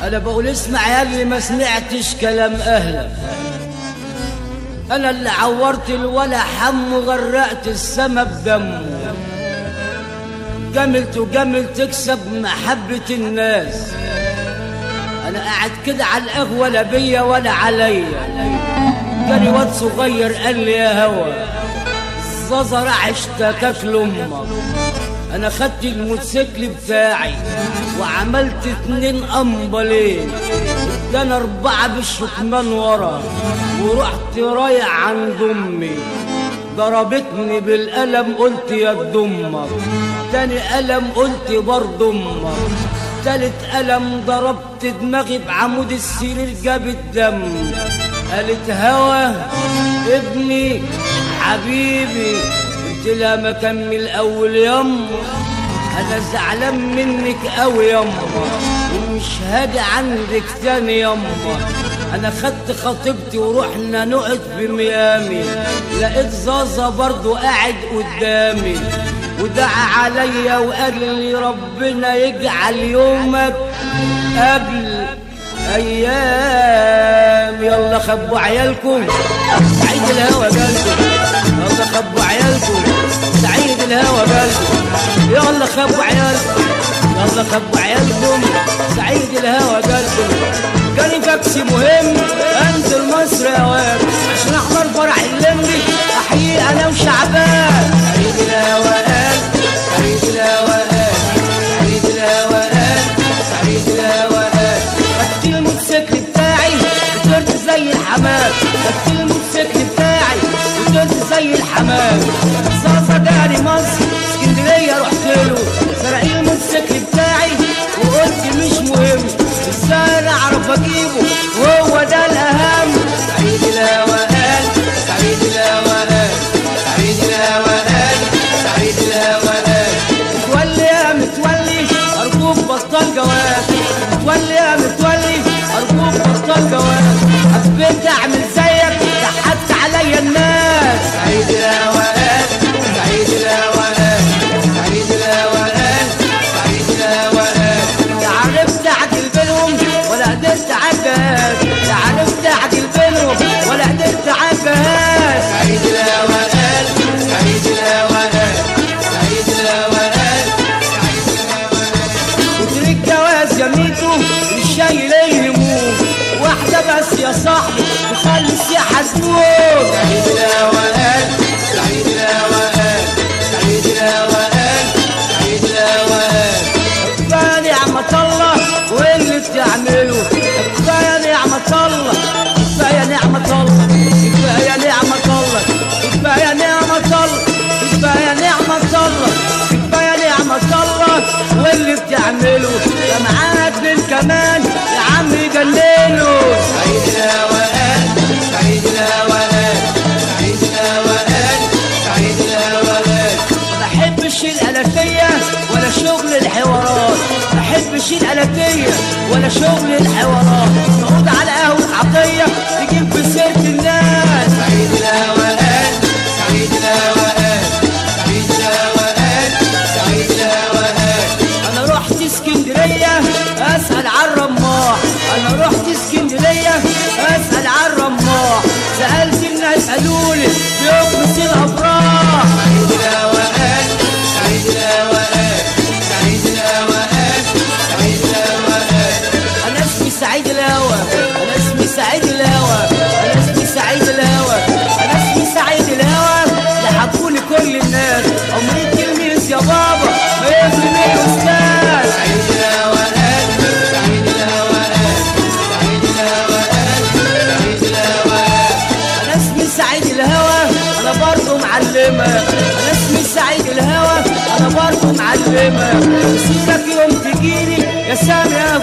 انا بقول اسمع يا اللي ما سمعتش كلام اهلك. انا اللي عورت الولا حم وغرقت السما بدمه. جملت وجمل تكسب محبة الناس. انا قاعد كده على القهوة لا بيا ولا عليا. جاني واد صغير قال لي يا هوا الزازة راح اشتكاك لامك. انا خدت الموتوسيكل بتاعي وعملت 2 امبلين، ادانا 4 بالشكمان ورا، ورحت رايح عند امي ضربتني بالقلم قلت يا امك، تاني قلم قلت برضه امك، تالت قلم ضربت دماغي بعمود السرير جاب الدم. قالت هوا ابني حبيبي، قلت لها ما كمل اول يما، انا زعلان منك قوي يما ومش هاجي عندك تاني يما. انا خدت خطيبتي ورحنا نقعد في ميامي، لقيت زازا برضو قاعد قدامي ودعا عليا وقال لي ربنا يجعل يومك قبل ايام. يلا خبوا عيالكم سعيد الهوى قلبي، يلا خبوا عيالكم سعيد الهوى قلبي، يلا خبوا عيالكم، يلا خبوا عيالكم سعيد الهوى قلبي. جاني فاكسي مهم انزل مصر يا واد عشان احضر فرح اللمبي احيي انا وشعبان. سعيد الهوى قال سعيد الهوى قال سعيد الهوى قال سعيد الهوى قال. خدت الموتوسيكل بتاعي وطرت زي الحمام، خدت الموتوسيكل بتاعي وطرت زي الحمام. صاصة جاري مصر اسكندرية رحت له سرق الموتوسيكل بتاعي وقلت مش مهم ازاي انا اعرف اجيبه وهو ده الاهم. سعيد الهوى قال سعيد الهوى قال سعيد الهوى قال سعيد الهوى قال. متولي يا متولي ارجوك بطل جواز، متولي يا متولي ارجوك بطل جواز، حبيت اعمل زيك ضحكت عليا الناس. سعيد الهوى قال سعيد الهوى قال سعيد الهوى قال سعيد الهوى قال. لا عرفت اعدل بينهم ولا قدرت عالجهاز، لا عرفت اعدل بينهم ولا قدرت عالجهاز. سعيد الهوى قال سعيد الهوى قال سعيد الهوى قال سعيد الهوى قال. كتر الجواز يا ميتو مش شايل الهموم، واحدة بس يا صاحبي تخلص يا حزنون. سعيد الهوى قال سعيد الهوى قال سعيد الهوى قال سعيد الهوى قال. كفاية نعمة الله واللي بتعمله، كفاية نعمة الله، كفاية نعمة الله، كفاية نعمة الله، كفاية نعمة الله، كفاية نعمة الله، كفاية نعمة الله واللي بتعمله. يا معاك بالكمان يا عم جننه. سعيد الهوى قال سعيد الهوى قال سعيد الهوى قال سعيد الهوى قال. ما بحبش الألفية ولا شغل الحوارات، ما بحبش الألفية ولا شغل الحوارات. نقعد على قهوة عطية تجيب في سيرة الناس. سعيد الهوى قال سعيد الهوى قال سعيد الهوى قال سعيد الهوى قال. أنا رحت اسكندرية أسأل عن الرماح، أنا رحت اسكندرية أسأل عن الرماح، سألت الناس قالولي بيقمص الأفراح. سعيد الهوى قال سعيد الهوى قال سعيد الهوى قال سعيد الهوى قال. أنا اسمي سعيد الهوى، أنا اسمي سعيد الهوى، أنا اسمي سعيد الهوى، أنا اسمي سعيد الهوى. يحبوني كل الناس عمري تلميذ يا بابا ما يفهم الأستاذ. سعيد الهوى قال سعيد الهوى قال سعيد الهوى قال سعيد الهوى قال. أنا اسمي سعيد الهوى أنا برضه معلمة، أنا اسمي سعيد الهوى أنا برضه معلمة. نسيبك يوم تجيني يا سامي يا